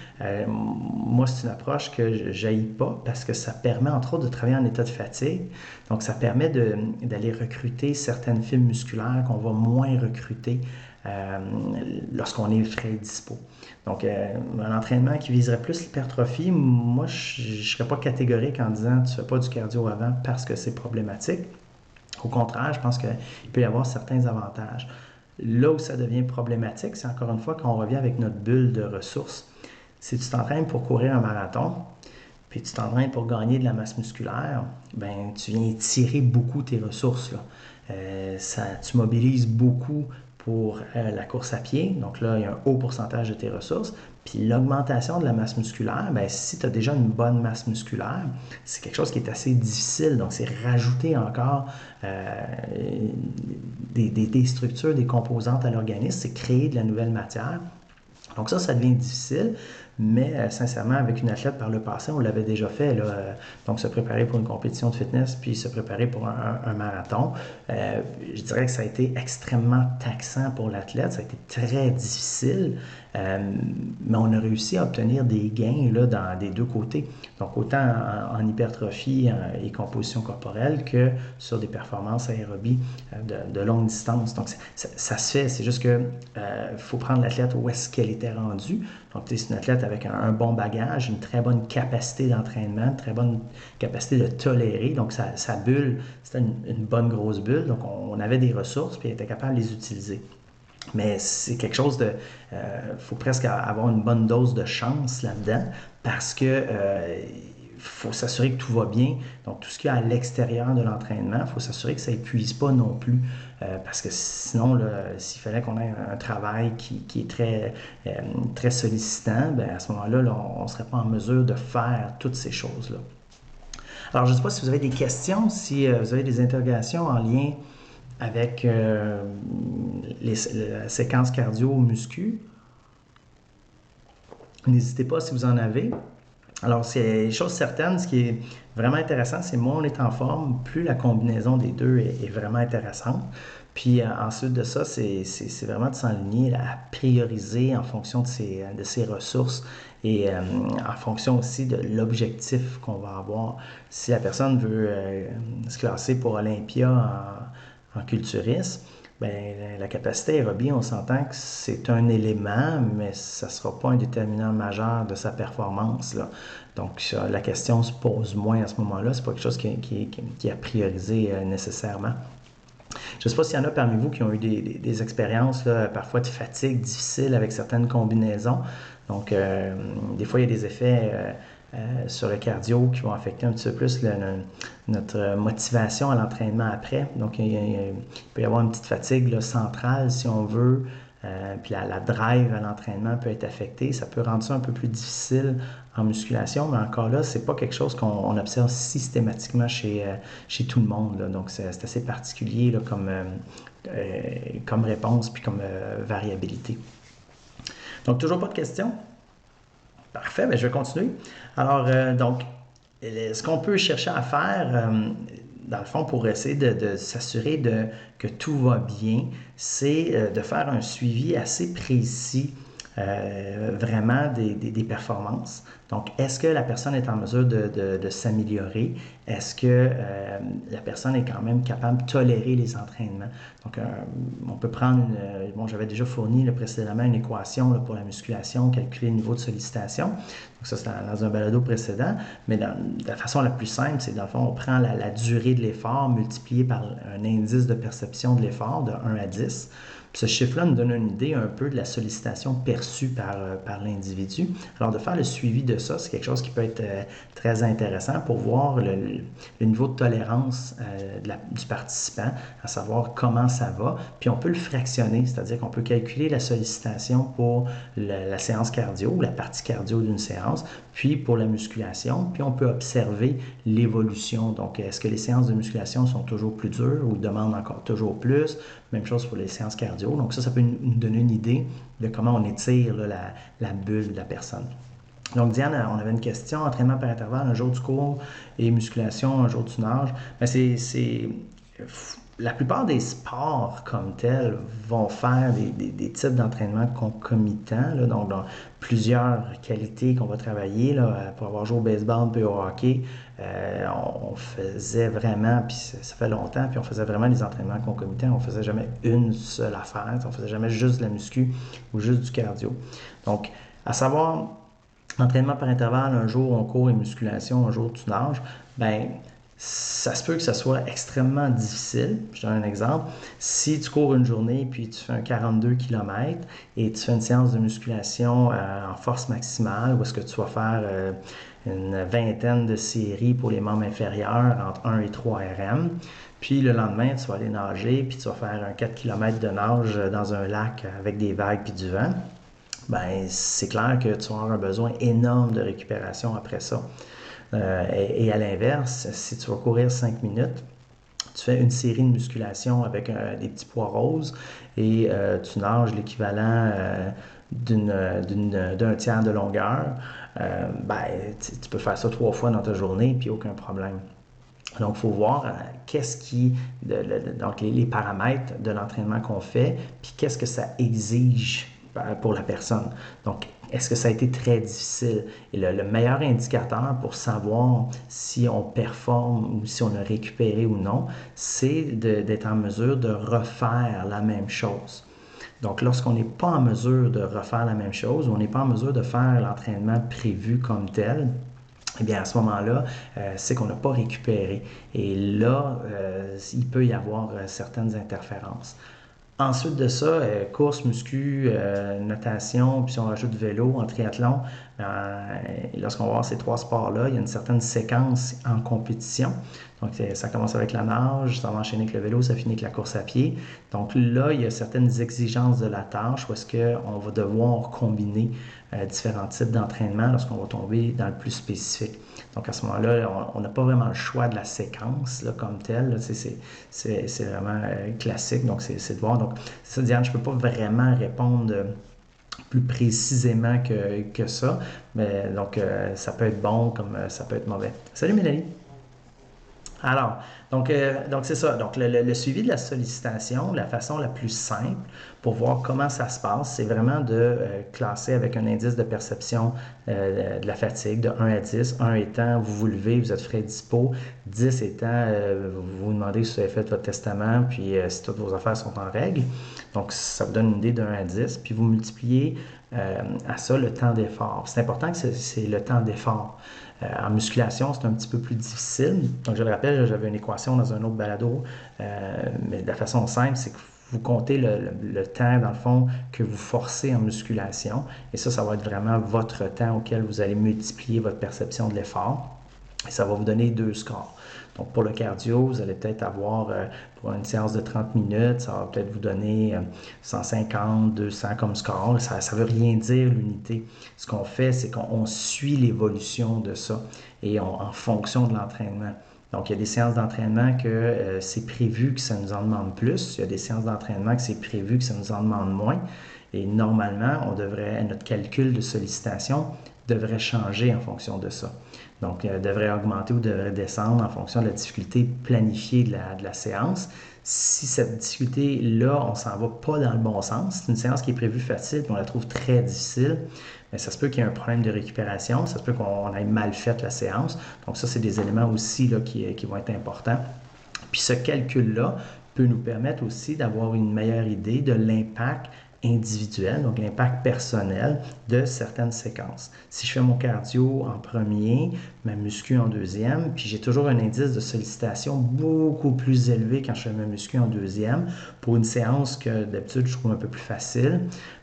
S1: Moi, c'est une approche que je n'haïs pas parce que ça permet, entre autres, de travailler en état de fatigue. Donc, ça permet d'aller recruter certaines fibres musculaires qu'on va moins recruter lorsqu'on est frais et dispo. Donc, un entraînement qui viserait plus l'hypertrophie, moi, je ne serais pas catégorique en disant tu ne fais pas du cardio avant parce que c'est problématique. Au contraire, je pense qu'il peut y avoir certains avantages. Là où ça devient problématique, c'est encore une fois quand on revient avec notre bulle de ressources. Si tu t'entraînes pour courir un marathon, puis tu t'entraînes pour gagner de la masse musculaire, ben tu viens étirer beaucoup tes ressources, là. Tu mobilises beaucoup pour la course à pied. Donc là, il y a un haut pourcentage de tes ressources. Puis l'augmentation de la masse musculaire, bien, si tu as déjà une bonne masse musculaire, c'est quelque chose qui est assez difficile. Donc, c'est rajouter encore des structures, des composantes à l'organisme, c'est créer de la nouvelle matière. Donc ça devient difficile, mais sincèrement, avec une athlète par le passé, on l'avait déjà fait, là, donc se préparer pour une compétition de fitness, puis se préparer pour un marathon. Je dirais que ça a été extrêmement taxant pour l'athlète, ça a été très difficile, mais on a réussi à obtenir des gains là, des deux côtés. Donc autant en hypertrophie et composition corporelle que sur des performances aérobie de longue distance. Donc ça se fait, c'est juste que faut prendre l'athlète où est-ce qu'elle était rendue. Donc c'est une athlète avec un bon bagage, une très bonne capacité d'entraînement, une très bonne capacité de tolérer. Donc sa bulle, c'était une bonne grosse bulle. Donc on avait des ressources puis elle était capable de les utiliser. Mais c'est quelque chose de... faut presque avoir une bonne dose de chance là-dedans parce que faut s'assurer que tout va bien. Donc, tout ce qu'il y a à l'extérieur de l'entraînement, il faut s'assurer que ça n'épuise pas non plus. Parce que sinon, s'il fallait qu'on ait un travail qui est très sollicitant, bien, à ce moment-là, on ne serait pas en mesure de faire toutes ces choses-là. Alors, je ne sais pas si vous avez des questions, si vous avez des interrogations en lien avec la séquence cardio-muscu. N'hésitez pas si vous en avez. Alors, c'est une chose certaine, ce qui est vraiment intéressant, c'est moins on est en forme, plus la combinaison des deux est vraiment intéressante. Puis ensuite de ça, c'est vraiment de s'enligner à prioriser en fonction de ses ressources et en fonction aussi de l'objectif qu'on va avoir. Si la personne veut se classer pour Olympia en culturisme, bien, la capacité aérobie, on s'entend que c'est un élément, mais ça ne sera pas un déterminant majeur de sa performance, là. Donc, la question se pose moins à ce moment-là. Ce n'est pas quelque chose qui est à prioriser nécessairement. Je ne sais pas s'il y en a parmi vous qui ont eu des expériences là, parfois de fatigue difficile avec certaines combinaisons. Donc, des fois, il y a des effets sur le cardio qui vont affecter un petit peu plus notre motivation à l'entraînement après. Donc, il peut y avoir une petite fatigue là, centrale, si on veut. Puis la drive à l'entraînement peut être affectée. Ça peut rendre ça un peu plus difficile en musculation, mais encore là, c'est pas quelque chose qu'on observe systématiquement chez tout le monde, là. Donc, c'est assez particulier là, comme réponse puis comme variabilité. Donc, toujours pas de questions? Parfait, bien, je vais continuer. Alors, donc, ce qu'on peut chercher à faire, dans le fond, pour essayer de s'assurer que tout va bien, c'est de faire un suivi assez précis vraiment des performances. Donc, est-ce que la personne est en mesure de s'améliorer? Est-ce que la personne est quand même capable de tolérer les entraînements? Donc, on peut prendre j'avais déjà fourni précédemment une équation là, pour la musculation, calculer le niveau de sollicitation. Donc, ça, c'est dans un balado précédent. Mais de la façon la plus simple, c'est dans le fond, on prend la durée de l'effort multipliée par un indice de perception de l'effort de 1 à 10. Puis ce chiffre-là nous donne une idée un peu de la sollicitation perçue par l'individu. Alors, de faire le suivi de ça, c'est quelque chose qui peut être très intéressant pour voir le niveau de tolérance du participant, à savoir comment ça va. Puis on peut le fractionner, c'est-à-dire qu'on peut calculer la sollicitation pour la séance cardio, la partie cardio d'une séance, puis pour la musculation, puis on peut observer l'évolution. Donc, est-ce que les séances de musculation sont toujours plus dures ou demandent encore toujours plus? Même chose pour les séances cardio. Donc ça peut nous donner une idée de comment on étire là, la bulle de la personne. Donc, Diane, on avait une question, entraînement par intervalle, un jour tu cours et musculation, un jour tu nages. La plupart des sports comme tels vont faire des types d'entraînement concomitants, là, donc dans plusieurs qualités qu'on va travailler. Là, pour avoir joué au baseball puis au hockey, on faisait vraiment, puis ça fait longtemps, puis on faisait vraiment des entraînements concomitants. On faisait jamais une seule affaire, on faisait jamais juste de la muscu ou juste du cardio. Donc, à savoir, entraînement par intervalle, un jour on court et musculation, un jour tu nages, ben ça se peut que ça soit extrêmement difficile. Je donne un exemple. Si tu cours une journée puis tu fais un 42 km et tu fais une séance de musculation en force maximale, où est-ce que tu vas faire une vingtaine de séries pour les membres inférieurs entre 1 et 3 RM, puis le lendemain, tu vas aller nager puis tu vas faire un 4 km de nage dans un lac avec des vagues puis du vent, ben c'est clair que tu vas avoir un besoin énorme de récupération après ça. Et à l'inverse, si tu vas courir 5 minutes, tu fais une série de musculation avec des petits poids roses et tu nages l'équivalent d'un tiers de longueur, tu peux faire ça 3 fois dans ta journée puis aucun problème. Donc, il faut voir donc les paramètres de l'entraînement qu'on fait, puis qu'est-ce que ça exige pour la personne. Donc, est-ce que ça a été très difficile? Et le meilleur indicateur pour savoir si on performe ou si on a récupéré ou non, c'est d'être en mesure de refaire la même chose. Donc, lorsqu'on n'est pas en mesure de refaire la même chose, ou on n'est pas en mesure de faire l'entraînement prévu comme tel, eh bien, à ce moment-là, c'est qu'on n'a pas récupéré. Et là, il peut y avoir certaines interférences. Ensuite de ça, course, muscu, natation, puis si on rajoute vélo en triathlon, lorsqu'on va voir ces 3 sports-là, il y a une certaine séquence en compétition. Donc, ça commence avec la nage, ça va enchaîner avec le vélo, ça finit avec la course à pied. Donc là, il y a certaines exigences de la tâche où est-ce qu'on va devoir combiner différents types d'entraînement lorsqu'on va tomber dans le plus spécifique. Donc à ce moment-là, on n'a pas vraiment le choix de la séquence là, comme telle. Là, c'est vraiment classique, donc c'est de voir. Donc, ça, Diane, je ne peux pas vraiment répondre plus précisément que ça, mais donc ça peut être bon comme ça peut être mauvais. Salut Mélanie! Alors, donc c'est ça. Donc, le suivi de la sollicitation, la façon la plus simple pour voir comment ça se passe, c'est vraiment de classer avec un indice de perception de la fatigue de 1 à 10. 1 étant, vous vous levez, vous êtes frais dispo. 10 étant, vous vous demandez si vous avez fait votre testament, puis si toutes vos affaires sont en règle. Donc, ça vous donne une idée de 1 à 10. Puis, vous multipliez à ça le temps d'effort. C'est important que c'est le temps d'effort. En musculation, c'est un petit peu plus difficile. Donc, je le rappelle, j'avais une équation dans un autre balado, mais de la façon simple, c'est que vous comptez le temps, dans le fond, que vous forcez en musculation. Et ça va être vraiment votre temps auquel vous allez multiplier votre perception de l'effort. Et ça va vous donner 2 scores. Donc, pour le cardio, vous allez peut-être avoir, pour une séance de 30 minutes, ça va peut-être vous donner 150, 200 comme score. Ça ne veut rien dire, l'unité. Ce qu'on fait, c'est qu'on suit l'évolution de ça et en fonction de l'entraînement. Donc, il y a des séances d'entraînement que c'est prévu que ça nous en demande plus. Il y a des séances d'entraînement que c'est prévu que ça nous en demande moins. Et normalement, notre calcul de sollicitation devrait changer en fonction de ça. Donc, devrait augmenter ou devrait descendre en fonction de la difficulté planifiée de la séance. Si cette difficulté-là, on ne s'en va pas dans le bon sens, c'est une séance qui est prévue facile et on la trouve très difficile, mais ça se peut qu'il y ait un problème de récupération, ça se peut qu'on ait mal fait la séance. Donc ça, c'est des éléments aussi là, qui vont être importants. Puis ce calcul-là peut nous permettre aussi d'avoir une meilleure idée de l'impact individuel, donc l'impact personnel de certaines séquences. Si je fais mon cardio en premier, ma muscu en deuxième, puis j'ai toujours un indice de sollicitation beaucoup plus élevé quand je fais ma muscu en deuxième, pour une séance que d'habitude je trouve un peu plus facile,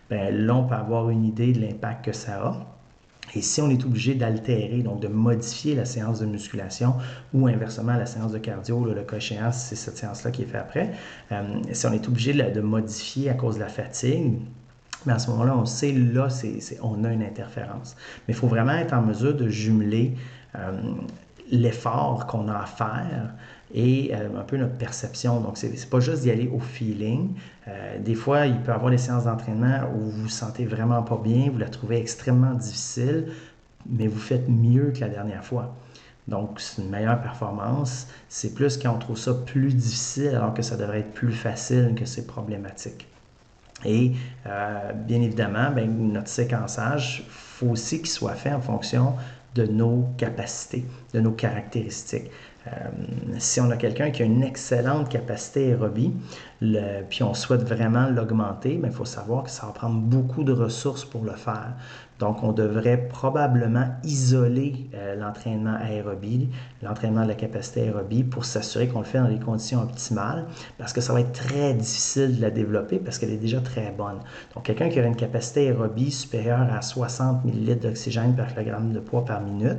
S1: bien là on peut avoir une idée de l'impact que ça a. Et si on est obligé d'altérer, donc de modifier la séance de musculation ou inversement la séance de cardio, là, le cas échéant, c'est cette séance-là qui est faite après, si on est obligé de modifier à cause de la fatigue, mais à ce moment-là, on sait, là, on a une interférence. Mais il faut vraiment être en mesure de jumeler l'effort qu'on a à faire et un peu notre perception. Donc, c'est pas juste d'y aller au feeling. Des fois, il peut y avoir des séances d'entraînement où vous vous sentez vraiment pas bien, vous la trouvez extrêmement difficile, mais vous faites mieux que la dernière fois. Donc, c'est une meilleure performance. C'est plus quand on trouve ça plus difficile alors que ça devrait être plus facile, que c'est problématique. Et bien évidemment, bien, notre séquençage, il faut aussi qu'il soit fait en fonction de nos capacités, de nos caractéristiques. Si on a quelqu'un qui a une excellente capacité aérobie, puis on souhaite vraiment l'augmenter, il faut savoir que ça va prendre beaucoup de ressources pour le faire. Donc, on devrait probablement isoler l'entraînement aérobie, l'entraînement de la capacité aérobie pour s'assurer qu'on le fait dans les conditions optimales parce que ça va être très difficile de la développer parce qu'elle est déjà très bonne. Donc, quelqu'un qui aurait une capacité aérobie supérieure à 60 ml d'oxygène par kilogramme de poids par minute,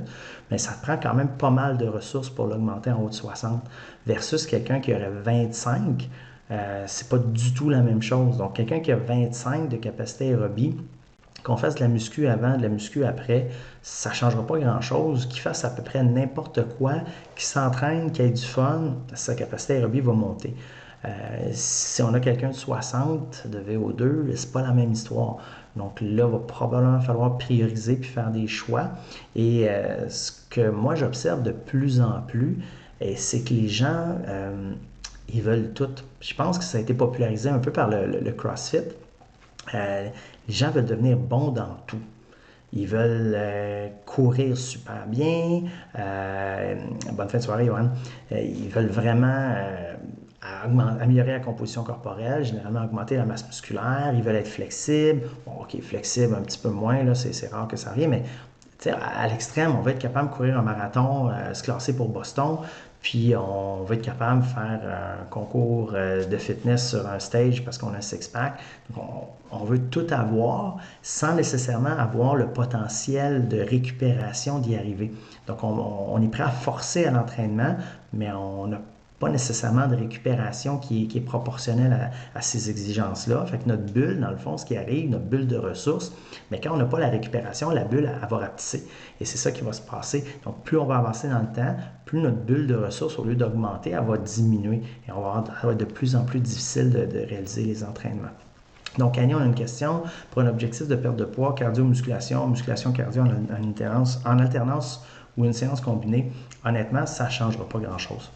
S1: mais ça prend quand même pas mal de ressources pour l'augmenter en haut de 60 versus quelqu'un qui aurait 25, c'est pas du tout la même chose. Donc, quelqu'un qui a 25 de capacité aérobie, qu'on fasse de la muscu avant, de la muscu après, ça ne changera pas grand-chose. Qu'il fasse à peu près n'importe quoi, qu'il s'entraîne, qu'il ait du fun, sa capacité aérobie va monter. Si on a quelqu'un de 60 de VO2, c'est pas la même histoire. Donc là, il va probablement falloir prioriser puis faire des choix. Et ce que moi, j'observe de plus en plus, c'est que les gens, ils veulent tout. Je pense que ça a été popularisé un peu par le CrossFit. Les gens veulent devenir bons dans tout. Ils veulent courir super bien. Bonne fin de soirée, Johan. Ils veulent vraiment améliorer la composition corporelle, généralement augmenter la masse musculaire. Ils veulent être flexibles. Bon, OK, flexible un petit peu moins, là, c'est rare que ça arrive, mais à l'extrême, on va être capable de courir un marathon, se classer pour Boston, puis on va être capable de faire un concours de fitness sur un stage parce qu'on a un six-pack. Donc on veut tout avoir sans nécessairement avoir le potentiel de récupération d'y arriver. Donc on est prêt à forcer à l'entraînement, mais on n'a pas nécessairement de récupération qui est proportionnelle à ces exigences-là. Fait que notre bulle, dans le fond, ce qui arrive, notre bulle de ressources, mais quand on n'a pas la récupération, la bulle, elle va rapetisser. Et c'est ça qui va se passer. Donc, plus on va avancer dans le temps, plus notre bulle de ressources, au lieu d'augmenter, elle va diminuer. Et ça va être de plus en plus difficile de réaliser les entraînements. Donc, Annie, on a une question pour un objectif de perte de poids, cardio-musculation, musculation-cardio en alternance ou une séance combinée. Honnêtement, ça ne changera pas grand-chose.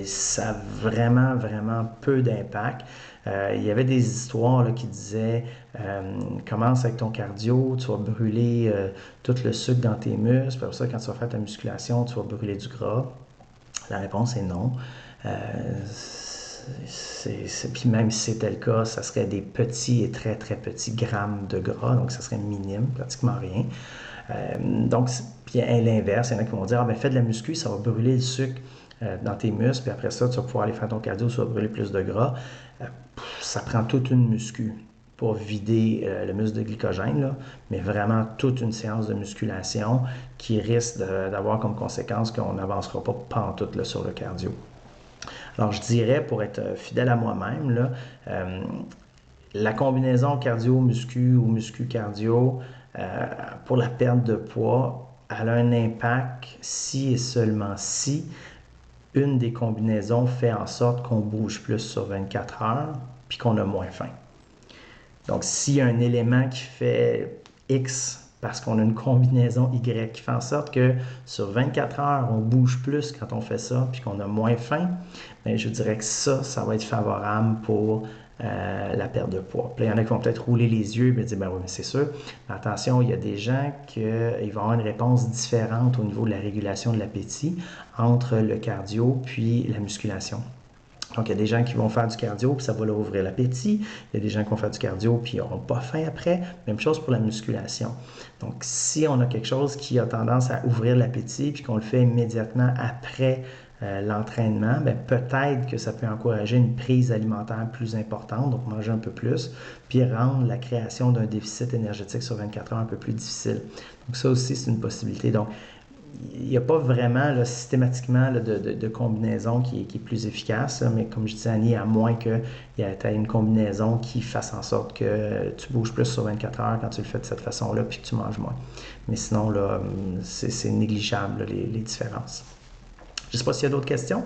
S1: Ça a vraiment, vraiment peu d'impact. Il y avait des histoires là, qui disaient commence avec ton cardio, tu vas brûler tout le sucre dans tes muscles, puis après ça, quand tu vas faire ta musculation, tu vas brûler du gras. La réponse est non. Puis même si c'était le cas, ça serait des petits et très, très petits grammes de gras, donc ça serait minime, pratiquement rien. Donc, puis à l'inverse, il y en a qui vont dire fais de la muscu, ça va brûler le sucre dans tes muscles, puis après ça, tu vas pouvoir aller faire ton cardio, tu vas brûler plus de gras. Ça prend toute une muscu pour vider le muscle de glycogène, là, mais vraiment toute une séance de musculation qui risque d'avoir comme conséquence qu'on n'avancera pas pantoute là, sur le cardio. Alors, je dirais, pour être fidèle à moi-même, là, la combinaison cardio-muscu ou muscu-cardio pour la perte de poids, elle a un impact si et seulement si une des combinaisons fait en sorte qu'on bouge plus sur 24 heures puis qu'on a moins faim. Donc, s'il y a un élément qui fait X parce qu'on a une combinaison Y qui fait en sorte que sur 24 heures, on bouge plus quand on fait ça puis qu'on a moins faim, bien, je dirais que ça va être favorable pour la perte de poids. Puis là, il y en a qui vont peut-être rouler les yeux et dire, oui, mais c'est sûr. Mais attention, il y a des gens qui vont avoir une réponse différente au niveau de la régulation de l'appétit entre le cardio puis la musculation. Donc, il y a des gens qui vont faire du cardio, puis ça va leur ouvrir l'appétit. Il y a des gens qui vont faire du cardio, puis ils n'auront pas faim après. Même chose pour la musculation. Donc, si on a quelque chose qui a tendance à ouvrir l'appétit, puis qu'on le fait immédiatement après l'entraînement, bien, peut-être que ça peut encourager une prise alimentaire plus importante, donc manger un peu plus, puis rendre la création d'un déficit énergétique sur 24 heures un peu plus difficile. Donc, ça aussi, c'est une possibilité. Donc, il n'y a pas vraiment là, systématiquement là, de combinaison qui est plus efficace, là, mais comme je disais, Annie, à moins que tu aies une combinaison qui fasse en sorte que tu bouges plus sur 24 heures quand tu le fais de cette façon-là, puis que tu manges moins. Mais sinon, là, c'est négligeable, là, les différences. Je ne sais pas s'il y a d'autres questions.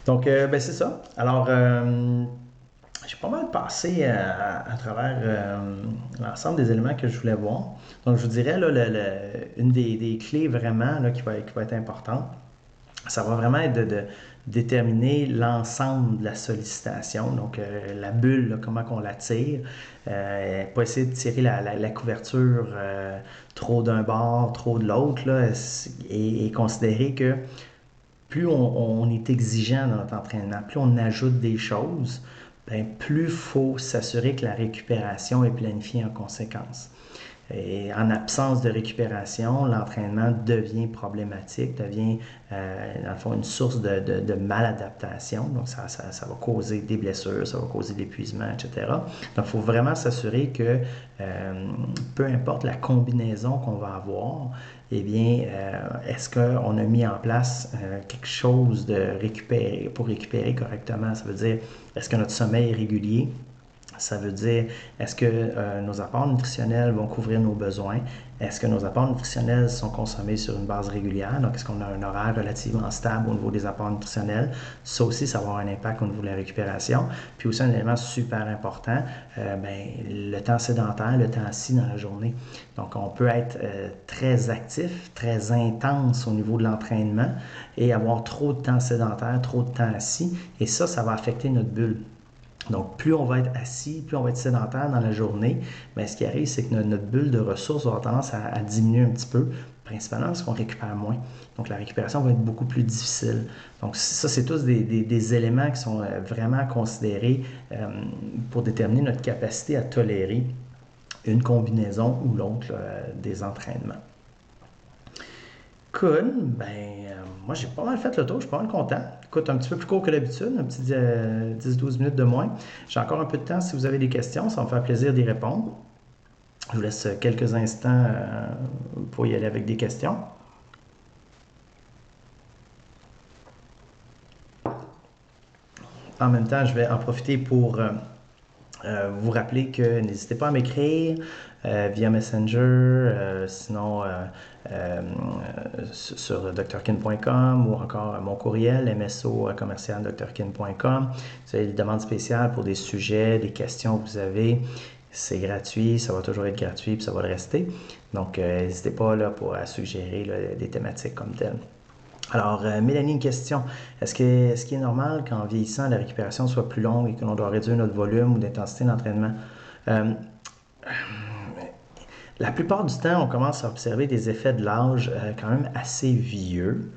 S1: Donc, ben, c'est ça. Alors, j'ai pas mal passé à travers l'ensemble des éléments que je voulais voir. Donc, je vous dirais, là, une des clés vraiment là, qui va être importante, ça va vraiment être de déterminer l'ensemble de la sollicitation, donc la bulle, là, comment on la tire, pas essayer de tirer la couverture trop d'un bord, trop de l'autre, là, et considérer que plus on est exigeant dans notre entraînement, plus on ajoute des choses, bien, plus il faut s'assurer que la récupération est planifiée en conséquence. Et en absence de récupération, l'entraînement devient problématique, devient dans le fond une source de maladaptation. Donc ça va causer des blessures, ça va causer de l'épuisement, etc. Donc il faut vraiment s'assurer que peu importe la combinaison qu'on va avoir, eh bien, est-ce qu'on a mis en place quelque chose pour récupérer correctement? Ça veut dire, est-ce que notre sommeil est régulier? Ça veut dire, est-ce que nos apports nutritionnels vont couvrir nos besoins? Est-ce que nos apports nutritionnels sont consommés sur une base régulière? Donc, est-ce qu'on a un horaire relativement stable au niveau des apports nutritionnels? Ça aussi, ça va avoir un impact au niveau de la récupération. Puis aussi, un élément super important, le temps sédentaire, le temps assis dans la journée. Donc, on peut être très actif, très intense au niveau de l'entraînement et avoir trop de temps sédentaire, trop de temps assis. Et ça va affecter notre bulle. Donc, plus on va être assis, plus on va être sédentaire dans la journée, bien, ce qui arrive, c'est que notre bulle de ressources va avoir tendance à diminuer un petit peu, principalement parce qu'on récupère moins. Donc, la récupération va être beaucoup plus difficile. Donc, ça, c'est tous des éléments qui sont vraiment considérés pour déterminer notre capacité à tolérer une combinaison ou l'autre des entraînements. Cool, moi j'ai pas mal fait le tour, je suis pas mal content. Écoute, un petit peu plus court que d'habitude, un petit 10-12 minutes de moins. J'ai encore un peu de temps si vous avez des questions, ça va me faire plaisir d'y répondre. Je vous laisse quelques instants pour y aller avec des questions. En même temps, je vais en profiter pour vous rappeler que n'hésitez pas à m'écrire via Messenger, sinon sur drkin.com ou encore mon courriel mso@drkin.com. Vous avez des demandes spéciales pour des sujets, des questions que vous avez. C'est gratuit, ça va toujours être gratuit puis ça va le rester. Donc, n'hésitez pas là, à suggérer là, des thématiques comme telles. Alors, Mélanie, une question. Est-ce qu'il est normal qu'en vieillissant, la récupération soit plus longue et que l'on doit réduire notre volume ou d'intensité d'entraînement? La plupart du temps, on commence à observer des effets de l'âge quand même assez vieux.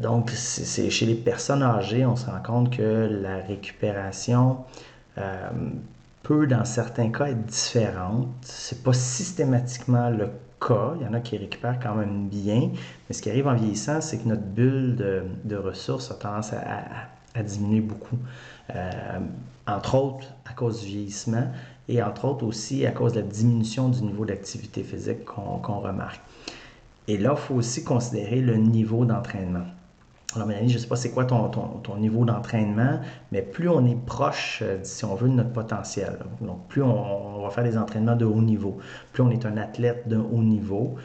S1: Donc, c'est chez les personnes âgées, on se rend compte que la récupération peut, dans certains cas, être différente. C'est pas systématiquement le cas. Il y en a qui récupèrent quand même bien. Mais ce qui arrive en vieillissant, c'est que notre bulle de ressources a tendance à diminuer beaucoup. Entre autres à cause du vieillissement et entre autres aussi à cause de la diminution du niveau d'activité physique qu'on remarque. Et là, il faut aussi considérer le niveau d'entraînement. Alors, Mélanie, je ne sais pas c'est quoi ton niveau d'entraînement, mais plus on est proche, si on veut, de notre potentiel. Donc, plus on va faire des entraînements de haut niveau, plus on est un athlète de haut niveau,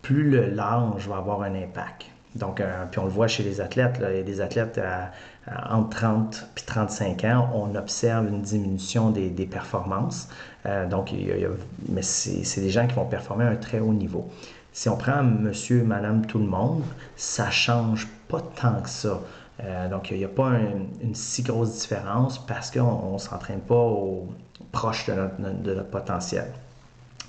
S1: plus l'âge va avoir un impact. Donc, puis on le voit chez les athlètes, là, il y a des athlètes entre 30 et 35 ans, on observe une diminution des performances. Mais c'est des gens qui vont performer à un très haut niveau. Si on prend monsieur, madame, tout le monde, ça ne change pas tant que ça. Donc, il n'y a pas une si grosse différence parce qu'on ne s'entraîne pas proche de notre potentiel.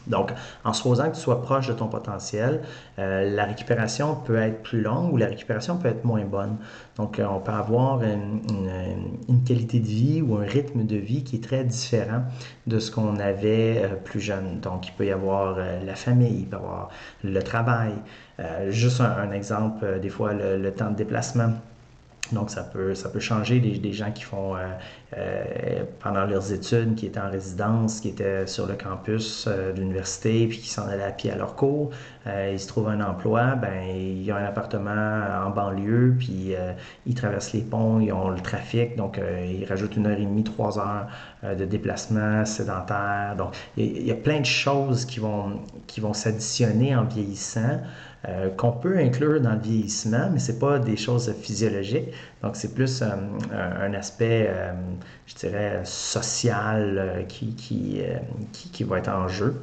S1: Donc, en supposant que tu sois proche de ton potentiel, la récupération peut être plus longue ou la récupération peut être moins bonne. Donc, on peut avoir une qualité de vie ou un rythme de vie qui est très différent de ce qu'on avait plus jeune. Donc, il peut y avoir la famille, il peut y avoir le travail. Juste un exemple, des fois, le temps de déplacement. Donc, ça peut changer des gens qui font, pendant leurs études, qui étaient en résidence, qui étaient sur le campus de l'université, puis qui s'en allaient à pied à leur cours. Ils se trouvent un emploi, ben ils ont un appartement en banlieue, puis ils traversent les ponts, ils ont le trafic, donc ils rajoutent 1h30, 3 heures de déplacement sédentaire. Donc, il y a plein de choses qui vont s'additionner en vieillissant. Qu'on peut inclure dans le vieillissement, mais ce n'est pas des choses physiologiques. Donc, c'est plus un aspect, je dirais, social qui va être en jeu.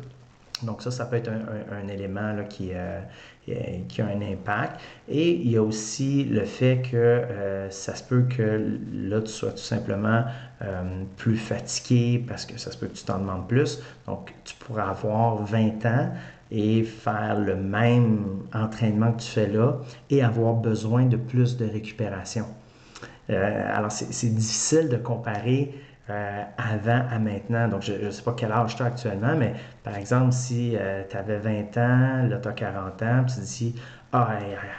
S1: Donc, ça peut être un élément là, qui a un impact. Et il y a aussi le fait que ça se peut que là, tu sois tout simplement plus fatigué parce que ça se peut que tu t'en demandes plus. Donc, tu pourrais avoir 20 ans et faire le même entraînement que tu fais là et avoir besoin de plus de récupération. Alors, c'est difficile de comparer avant à maintenant. Donc, je ne sais pas quel âge tu as actuellement, mais par exemple, si tu avais 20 ans, là, tu as 40 ans, puis tu dis, ah,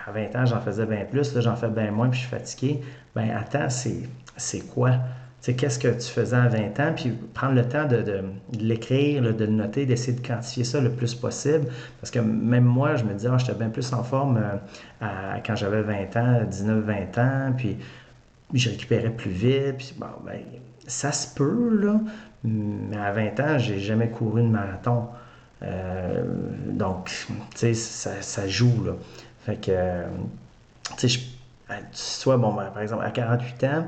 S1: à 20 ans, j'en faisais bien plus, là, j'en fais bien moins, puis je suis fatigué. Ben attends, c'est quoi? Tu sais, qu'est-ce que tu faisais à 20 ans, puis prendre le temps de l'écrire, de le noter, d'essayer de quantifier ça le plus possible. Parce que même moi, je me disais, ah, j'étais bien plus en forme quand j'avais 20 ans, 19-20 ans, puis je récupérais plus vite. Puis bon, ben, ça se peut, là, mais à 20 ans, j'ai jamais couru de marathon. Donc, tu sais, ça joue, là. Fait que, tu sais, soit, bon, ben, par exemple, à 48 ans,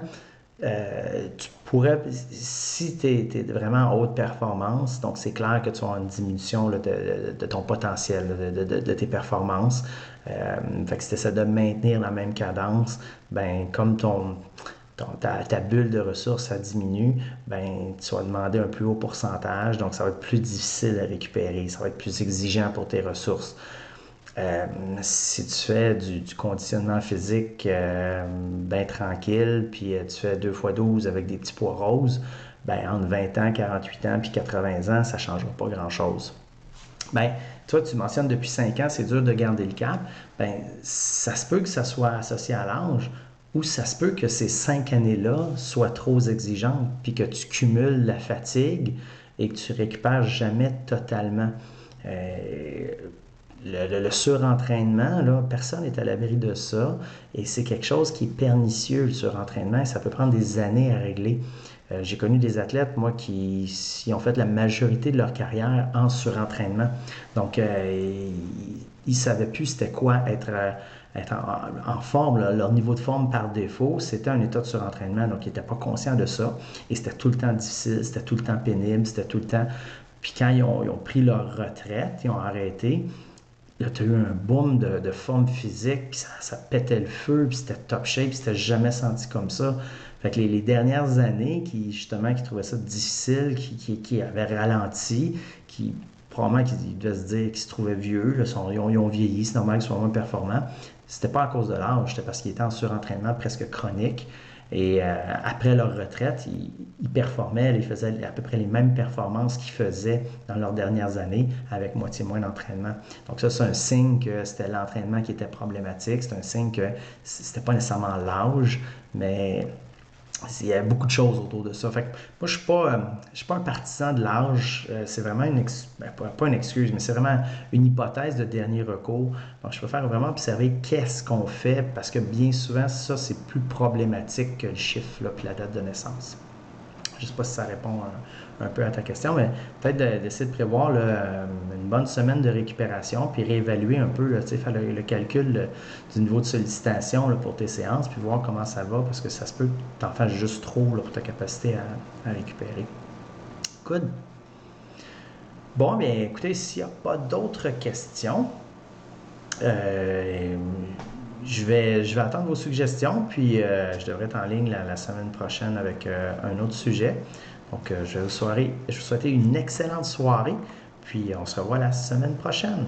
S1: tu pourrais, si tu es vraiment en haute performance, donc c'est clair que tu vas avoir une diminution là, de ton potentiel, de tes performances. Fait que si tu essaies de maintenir la même cadence, ben comme ta bulle de ressources, ça diminue, ben tu vas demander un plus haut pourcentage, donc ça va être plus difficile à récupérer, ça va être plus exigeant pour tes ressources. Si tu fais du conditionnement physique bien tranquille, puis tu fais 2x12 avec des petits poids roses, ben entre 20 ans, 48 ans, puis 80 ans, ça ne changera pas grand-chose. Ben, toi, tu mentionnes depuis 5 ans, c'est dur de garder le cap. Ben, ça se peut que ça soit associé à l'âge, ou ça se peut que ces 5 années-là soient trop exigeantes, puis que tu cumules la fatigue et que tu récupères jamais totalement. Euh, le surentraînement, là, personne n'est à l'abri de ça et c'est quelque chose qui est pernicieux, le surentraînement, et ça peut prendre des années à régler. J'ai connu des athlètes, moi, qui ont fait la majorité de leur carrière en surentraînement. Donc, ils ne savaient plus c'était quoi être en forme. Là. Leur niveau de forme par défaut, c'était un état de surentraînement. Donc, ils n'étaient pas conscients de ça. Et c'était tout le temps difficile, c'était tout le temps pénible, c'était tout le temps... Puis quand ils ont pris leur retraite, ils ont arrêté, là, tu as eu un boom de forme physique, puis ça pétait le feu, puis c'était top shape, puis c'était jamais senti comme ça. Fait que les dernières années, justement, qui trouvaient ça difficile, qui avaient ralenti, qui probablement qu'ils devaient se dire qu'ils se trouvaient vieux, là, ils ont vieilli, c'est normal qu'ils soient moins performants. C'était pas à cause de l'âge, c'était parce qu'ils étaient en surentraînement presque chronique. Et après leur retraite, ils performaient, ils faisaient à peu près les mêmes performances qu'ils faisaient dans leurs dernières années avec moitié moins d'entraînement. Donc ça, c'est un signe que c'était l'entraînement qui était problématique. C'est un signe que c'était pas nécessairement l'âge, mais il y a beaucoup de choses autour de ça. Fait que moi, je suis pas un partisan de l'âge. C'est vraiment pas une excuse, mais c'est vraiment une hypothèse de dernier recours. Donc, je préfère vraiment observer qu'est-ce qu'on fait parce que bien souvent, ça, c'est plus problématique que le chiffre, là, puis la date de naissance. Je ne sais pas si ça répond un peu à ta question, mais peut-être d'essayer de prévoir là, une bonne semaine de récupération, puis réévaluer un peu, là, faire le calcul du niveau de sollicitation là, pour tes séances, puis voir comment ça va, parce que ça se peut que tu en fasses juste trop là, pour ta capacité à récupérer. Good. Bon, bien écoutez, s'il n'y a pas d'autres questions, je vais attendre vos suggestions, puis je devrais être en ligne la semaine prochaine avec un autre sujet. Donc, je vais vous souhaiter une excellente soirée, Puis on se revoit la semaine prochaine.